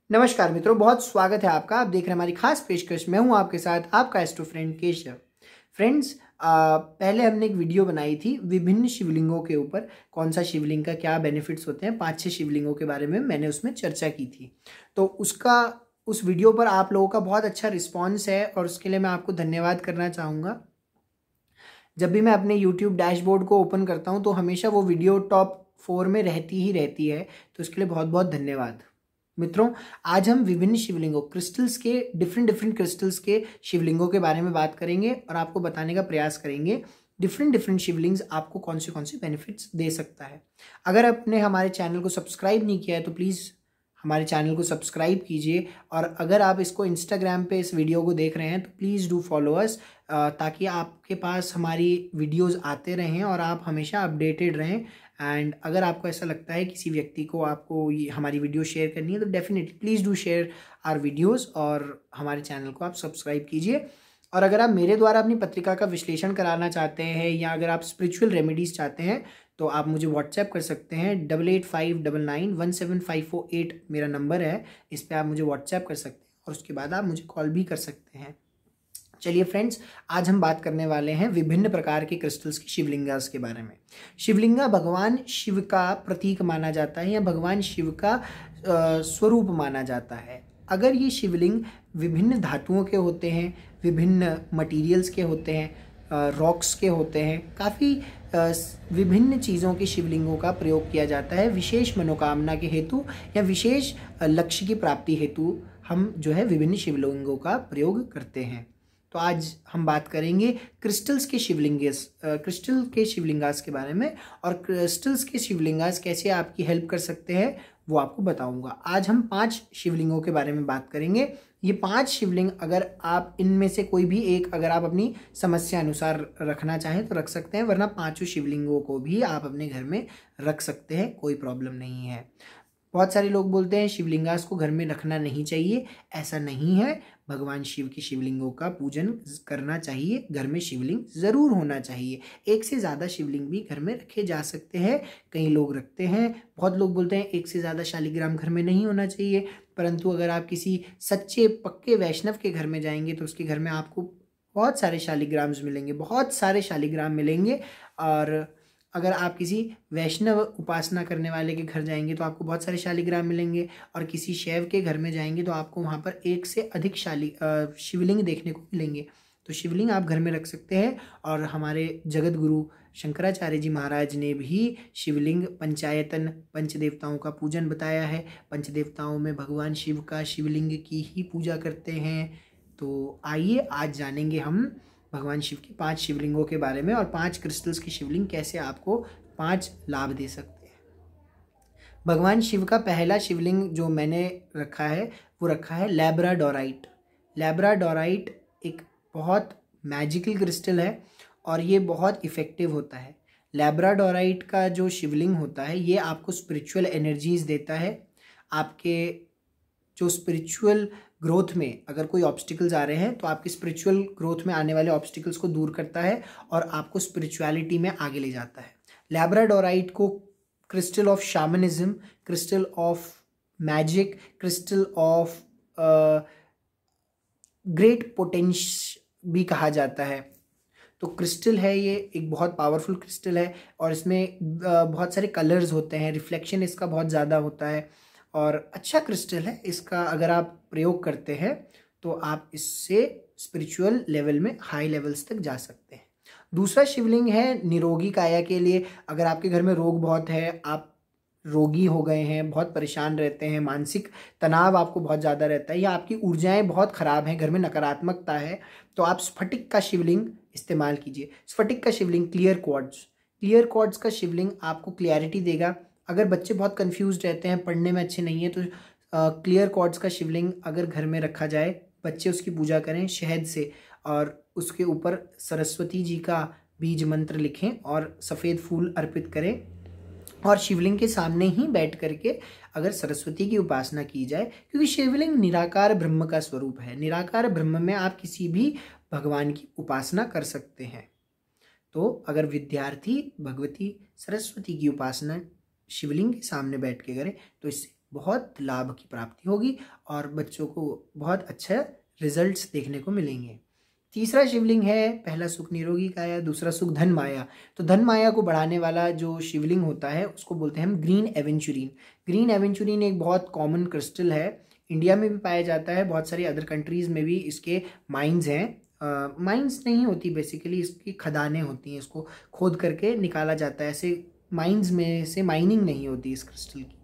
नमस्कार मित्रों, बहुत स्वागत है आपका। आप देख रहे हैं हमारी खास पेशकश। मैं हूं आपके साथ आपका एस्ट्रो फ्रेंड केशव। फ्रेंड्स, पहले हमने एक वीडियो बनाई थी विभिन्न शिवलिंगों के ऊपर, कौन सा शिवलिंग का क्या बेनिफिट्स होते हैं। 5-6 शिवलिंगों के बारे में मैंने उसमें चर्चा की थी। तो उस वीडियो पर आप लोगों का बहुत अच्छा रिस्पॉन्स है और उसके लिए मैं आपको धन्यवाद करना चाहूँगा। जब भी मैं अपने यूट्यूब डैशबोर्ड को ओपन करता हूँ तो हमेशा वो वीडियो टॉप 4 में रहती है। तो इसके लिए बहुत बहुत धन्यवाद। मित्रों, आज हम विभिन्न शिवलिंगों क्रिस्टल्स के डिफरेंट क्रिस्टल्स के शिवलिंगों के बारे में बात करेंगे और आपको बताने का प्रयास करेंगे डिफरेंट शिवलिंग्स आपको कौन से बेनिफिट्स दे सकता है। अगर आपने हमारे चैनल को सब्सक्राइब नहीं किया है तो प्लीज़ हमारे चैनल को सब्सक्राइब कीजिए, और अगर आप इसको इंस्टाग्राम पे इस वीडियो को देख रहे हैं तो प्लीज़ डू फॉलो अस, ताकि आपके पास हमारी वीडियोस आते रहें और आप हमेशा अपडेटेड रहें। एंड अगर आपको ऐसा लगता है किसी व्यक्ति को आपको ये हमारी वीडियो शेयर करनी है तो definitely please do share our videos और हमारे चैनल को आप सब्सक्राइब कीजिए। और अगर आप मेरे द्वारा अपनी पत्रिका का विश्लेषण कराना चाहते हैं या अगर आप स्पिरिचुअल रेमेडीज़ चाहते हैं तो आप मुझे व्हाट्सएप कर सकते हैं। 8859917548 मेरा नंबर है, इस पर आप मुझे व्हाट्सएप कर सकते हैं और उसके बाद आप मुझे कॉल भी कर सकते हैं। चलिए फ्रेंड्स, आज हम बात करने वाले हैं विभिन्न प्रकार के क्रिस्टल्स की शिवलिंगास के बारे में। शिवलिंगा भगवान शिव का प्रतीक माना जाता है या भगवान शिव का स्वरूप माना जाता है। अगर ये शिवलिंग विभिन्न धातुओं के होते हैं, विभिन्न मटेरियल्स के होते हैं, रॉक्स के होते हैं, काफ़ी विभिन्न चीज़ों के शिवलिंगों का प्रयोग किया जाता है विशेष मनोकामना के हेतु या विशेष लक्ष्य की प्राप्ति हेतु हम जो है विभिन्न शिवलिंगों का प्रयोग करते हैं। तो आज हम बात करेंगे क्रिस्टल के शिवलिंगास के बारे में, और क्रिस्टल्स के शिवलिंगास कैसे आपकी हेल्प कर सकते हैं वो आपको बताऊंगा। आज हम 5 शिवलिंगों के बारे में बात करेंगे। ये 5 शिवलिंग, अगर आप इनमें से कोई भी एक अगर आप अपनी समस्या अनुसार रखना चाहें तो रख सकते हैं, वरना 5 शिवलिंगों को भी आप अपने घर में रख सकते हैं, कोई प्रॉब्लम नहीं है। बहुत सारे लोग बोलते हैं शिवलिंगास को घर में रखना नहीं चाहिए, ऐसा नहीं है। भगवान शिव की शिवलिंगों का पूजन करना चाहिए, घर में शिवलिंग ज़रूर होना चाहिए। एक से ज़्यादा शिवलिंग भी घर में रखे जा सकते हैं, कई लोग रखते हैं। बहुत लोग बोलते हैं एक से ज़्यादा शालिग्राम घर में नहीं होना चाहिए, परंतु अगर आप किसी सच्चे पक्के वैष्णव के घर में जाएंगे तो उसके घर में आपको बहुत सारे शालिग्राम्स मिलेंगे, बहुत सारे शालिग्राम मिलेंगे। और अगर आप किसी वैष्णव उपासना करने वाले के घर जाएंगे तो आपको बहुत सारे शालिग्राम मिलेंगे, और किसी शैव के घर में जाएंगे तो आपको वहाँ पर एक से अधिक शिवलिंग देखने को मिलेंगे। तो शिवलिंग आप घर में रख सकते हैं। और हमारे जगत गुरु शंकराचार्य जी महाराज ने भी शिवलिंग पंचायतन पंचदेवताओं का पूजन बताया है। पंचदेवताओं में भगवान शिव का शिवलिंग की ही पूजा करते हैं। तो आइए आज जानेंगे हम भगवान शिव की 5 शिवलिंगों के बारे में, और 5 क्रिस्टल्स की शिवलिंग कैसे आपको 5 लाभ दे सकते हैं। भगवान शिव का पहला शिवलिंग जो मैंने रखा है वो रखा है लैब्राडोराइट। लैब्राडोराइट एक बहुत मैजिकल क्रिस्टल है और ये बहुत इफ़ेक्टिव होता है। लैब्राडोराइट का जो शिवलिंग होता है ये आपको स्पिरिचुअल एनर्जीज देता है। आपके जो स्पिरिचुअल ग्रोथ में अगर कोई ऑब्स्टिकल्स आ रहे हैं तो आपके स्पिरिचुअल ग्रोथ में आने वाले ऑब्स्टिकल्स को दूर करता है और आपको स्पिरिचुअलिटी में आगे ले जाता है। लैब्राडोराइट को crystal of shamanism, crystal of magic, crystal of great potential भी कहा जाता है। तो क्रिस्टल है, ये एक बहुत पावरफुल क्रिस्टल है और इसमें बहुत सारे कलर्स होते हैं, रिफ्लेक्शन इसका बहुत ज़्यादा होता है और अच्छा क्रिस्टल है। इसका अगर आप प्रयोग करते हैं तो आप इससे स्पिरिचुअल लेवल में हाई लेवल्स तक जा सकते हैं। दूसरा शिवलिंग है निरोगी काया के लिए। अगर आपके घर में रोग बहुत है, आप रोगी हो गए हैं, बहुत परेशान रहते हैं, मानसिक तनाव आपको बहुत ज़्यादा रहता है या आपकी ऊर्जाएं बहुत ख़राब हैं, घर में नकारात्मकता है, तो आप स्फटिक का शिवलिंग इस्तेमाल कीजिए। स्फटिक का शिवलिंग, क्लियर क्वार्ट्ज का शिवलिंग आपको क्लियरिटी देगा। अगर बच्चे बहुत कंफ्यूज रहते हैं, पढ़ने में अच्छे नहीं है, तो क्लियर क्वार्ट्ज का शिवलिंग अगर घर में रखा जाए, बच्चे उसकी पूजा करें शहद से और उसके ऊपर सरस्वती जी का बीज मंत्र लिखें और सफ़ेद फूल अर्पित करें और शिवलिंग के सामने ही बैठ करके अगर सरस्वती की उपासना की जाए, क्योंकि शिवलिंग निराकार ब्रह्म का स्वरूप है। निराकार ब्रह्म में आप किसी भी भगवान की उपासना कर सकते हैं। तो अगर विद्यार्थी भगवती सरस्वती की उपासना शिवलिंग के सामने बैठ के करें तो इससे बहुत लाभ की प्राप्ति होगी और बच्चों को बहुत अच्छे रिजल्ट्स देखने को मिलेंगे। तीसरा शिवलिंग है, पहला सुख निरोगी काया, दूसरा सुख धन माया। तो धन माया को बढ़ाने वाला जो शिवलिंग होता है उसको बोलते हैं हम ग्रीन एवेंचुरीन। ग्रीन एवेंचुरीन एक बहुत कॉमन क्रिस्टल है, इंडिया में भी पाया जाता है, बहुत सारी अदर कंट्रीज़ में भी इसके माइंस हैं। माइंस नहीं होती, बेसिकली इसकी खदानें होती हैं, इसको खोद करके निकाला जाता है। ऐसे माइंस में से माइनिंग नहीं होती इस क्रिस्टल की,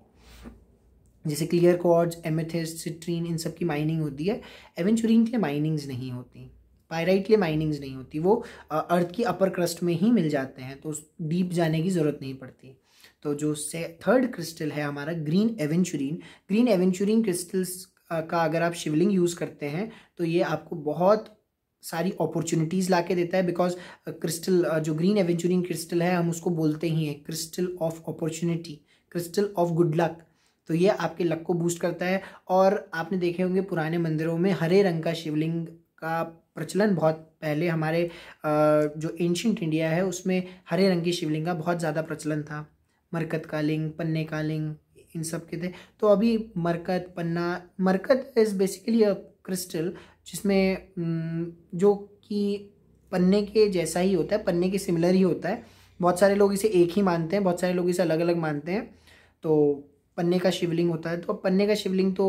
जैसे क्लियर क्वार्ट्ज, एमेथिस्ट, सिट्रीन, इन सब की माइनिंग होती है। एवेंचुरीन के लिए माइनिंग्स नहीं होती, पायराइट के लिए माइनिंग्स नहीं होती, वो अर्थ की अपर क्रस्ट में ही मिल जाते हैं, तो डीप जाने की ज़रूरत नहीं पड़ती। तो जो थर्ड क्रिस्टल है हमारा ग्रीन एवेंचुरीन, ग्रीन एवेंचुरीन क्रिस्टल्स का अगर आप शिवलिंग यूज़ करते हैं तो ये आपको बहुत सारी अपॉर्चुनिटीज़ ला के देता है। बिकॉज क्रिस्टल जो ग्रीन एवेंचुरीन क्रिस्टल है हम उसको बोलते ही हैं crystal of opportunity, crystal of good luck. तो ये आपके लक को बूस्ट करता है। और आपने देखे होंगे पुराने मंदिरों में हरे रंग का शिवलिंग का प्रचलन बहुत पहले, हमारे जो एंशिएंट इंडिया है उसमें हरे रंग की शिवलिंग का बहुत ज़्यादा प्रचलन था। मरकत का लिंग, पन्ने का लिंग, इन सब के थे। तो अभी मरकत, पन्ना, मरकत इज़ बेसिकली अ क्रिस्टल जिसमें जो कि पन्ने के जैसा ही होता है, पन्ने के सिमिलर ही होता है। बहुत सारे लोग इसे एक ही मानते हैं, बहुत सारे लोग इसे अलग अलग मानते हैं। तो पन्ने का शिवलिंग होता है, तो पन्ने का शिवलिंग तो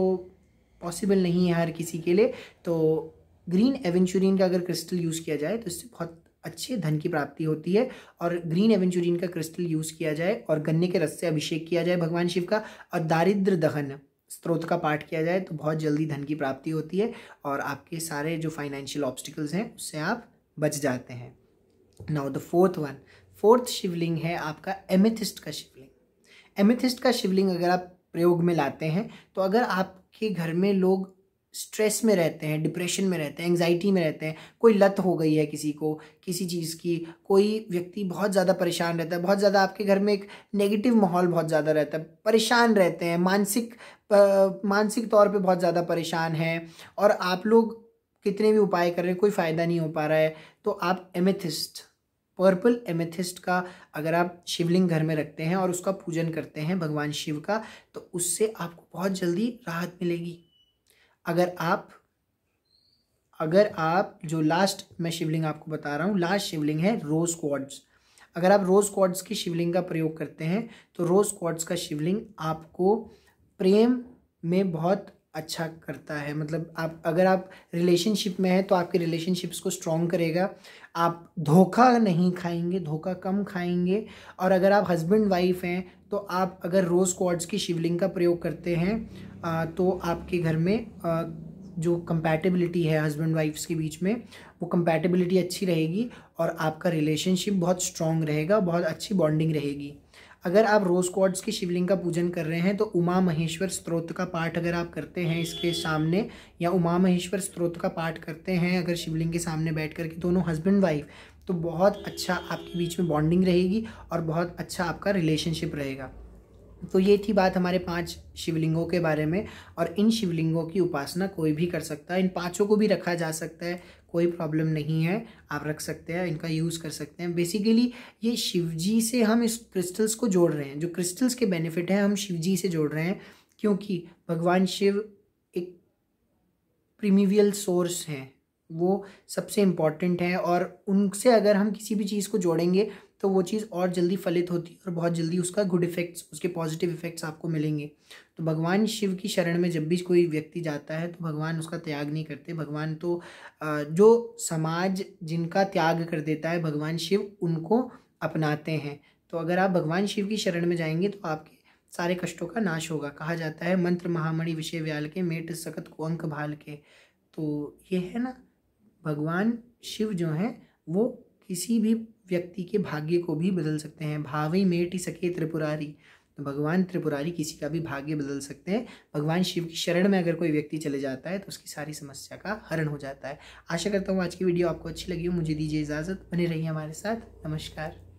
पॉसिबल नहीं है हर किसी के लिए। तो ग्रीन एवेंचुरीन का अगर क्रिस्टल यूज़ किया जाए तो इससे बहुत अच्छे धन की प्राप्ति होती है। और ग्रीन एवेंचुरीन का क्रिस्टल यूज़ किया जाए और गन्ने के रस से अभिषेक किया जाए भगवान शिव का, और दारिद्र दहन स्तोत्र का पाठ किया जाए तो बहुत जल्दी धन की प्राप्ति होती है और आपके सारे जो फाइनेंशियल ऑब्स्टिकल्स हैं उससे आप बच जाते हैं। नाउ द फोर्थ शिवलिंग है आपका एमेथिस्ट का शिवलिंग। एमेथिस्ट का शिवलिंग अगर आप प्रयोग में लाते हैं तो अगर आपके घर में लोग स्ट्रेस में रहते हैं, डिप्रेशन में रहते हैं, एंग्जाइटी में रहते हैं, कोई लत हो गई है किसी को किसी चीज़ की, कोई व्यक्ति बहुत ज़्यादा परेशान रहता है, बहुत ज़्यादा आपके घर में एक नेगेटिव माहौल बहुत ज़्यादा रहता है, परेशान रहते हैं, मानसिक तौर पे बहुत ज़्यादा परेशान हैं और आप लोग कितने भी उपाय कर रहे हैं कोई फ़ायदा नहीं हो पा रहा है, तो आप एमेथिस्ट, पर्पल एमेथिस्ट का अगर आप शिवलिंग घर में रखते हैं और उसका पूजन करते हैं भगवान शिव का, तो उससे आपको बहुत जल्दी राहत मिलेगी। अगर आप जो लास्ट मैं शिवलिंग आपको बता रहा हूँ, लास्ट शिवलिंग है रोज़ क्वार्ट्ज। अगर आप रोज़ क्वार्ट्ज की शिवलिंग का प्रयोग करते हैं तो रोज़ क्वार्ट्ज का शिवलिंग आपको प्रेम में बहुत अच्छा करता है। मतलब अगर आप रिलेशनशिप में हैं तो आपके रिलेशनशिप्स को स्ट्रॉन्ग करेगा, आप धोखा नहीं खाएंगे, धोखा कम खाएंगे। और अगर आप हस्बैंड वाइफ हैं तो आप अगर रोज़ क्वार्ट्ज की शिवलिंग का प्रयोग करते हैं तो आपके घर में जो कंपैटिबिलिटी है हस्बैंड वाइफ्स के बीच में, वो कंपैटिबिलिटी अच्छी रहेगी और आपका रिलेशनशिप बहुत स्ट्रॉन्ग रहेगा, बहुत अच्छी बॉन्डिंग रहेगी। अगर आप रोज़ क्वार्ट्ज की शिवलिंग का पूजन कर रहे हैं तो उमा महेश्वर स्तोत्र का पाठ अगर आप करते हैं इसके सामने, या उमा महेश्वर स्तोत्र का पाठ करते हैं अगर शिवलिंग के सामने बैठ कर के दोनों हस्बैंड वाइफ, तो बहुत अच्छा आपके बीच में बॉन्डिंग रहेगी और बहुत अच्छा आपका रिलेशनशिप रहेगा। तो ये थी बात हमारे 5 शिवलिंगों के बारे में। और इन शिवलिंगों की उपासना कोई भी कर सकता है, इन 5 को भी रखा जा सकता है, कोई प्रॉब्लम नहीं है, आप रख सकते हैं, इनका यूज़ कर सकते हैं। बेसिकली ये शिवजी से हम इस क्रिस्टल्स को जोड़ रहे हैं, जो क्रिस्टल्स के बेनिफिट हैं हम शिवजी से जोड़ रहे हैं, क्योंकि भगवान शिव एक प्रीमिवियल सोर्स हैं, वो सबसे इम्पॉर्टेंट है और उनसे अगर हम किसी भी चीज़ को जोड़ेंगे तो वो चीज़ और जल्दी फलित होती है और बहुत जल्दी उसका गुड इफेक्ट्स, उसके पॉजिटिव इफेक्ट्स आपको मिलेंगे। तो भगवान शिव की शरण में जब भी कोई व्यक्ति जाता है तो भगवान उसका त्याग नहीं करते। भगवान तो जो समाज जिनका त्याग कर देता है भगवान शिव उनको अपनाते हैं। तो अगर आप भगवान शिव की शरण में जाएंगे तो आपके सारे कष्टों का नाश होगा। कहा जाता है मंत्र महामणि विषय व्याल के, मेट सकत कुअंक भाल के। तो ये है ना, भगवान शिव जो हैं वो किसी भी व्यक्ति के भाग्य को भी बदल सकते हैं। भावी मेट सके त्रिपुरारी, तो भगवान त्रिपुरारी किसी का भी भाग्य बदल सकते हैं। भगवान शिव की शरण में अगर कोई व्यक्ति चले जाता है तो उसकी सारी समस्या का हरण हो जाता है। आशा करता हूँ आज की वीडियो आपको अच्छी लगी हो। मुझे दीजिए इजाज़त, बने रहिए हमारे साथ। नमस्कार।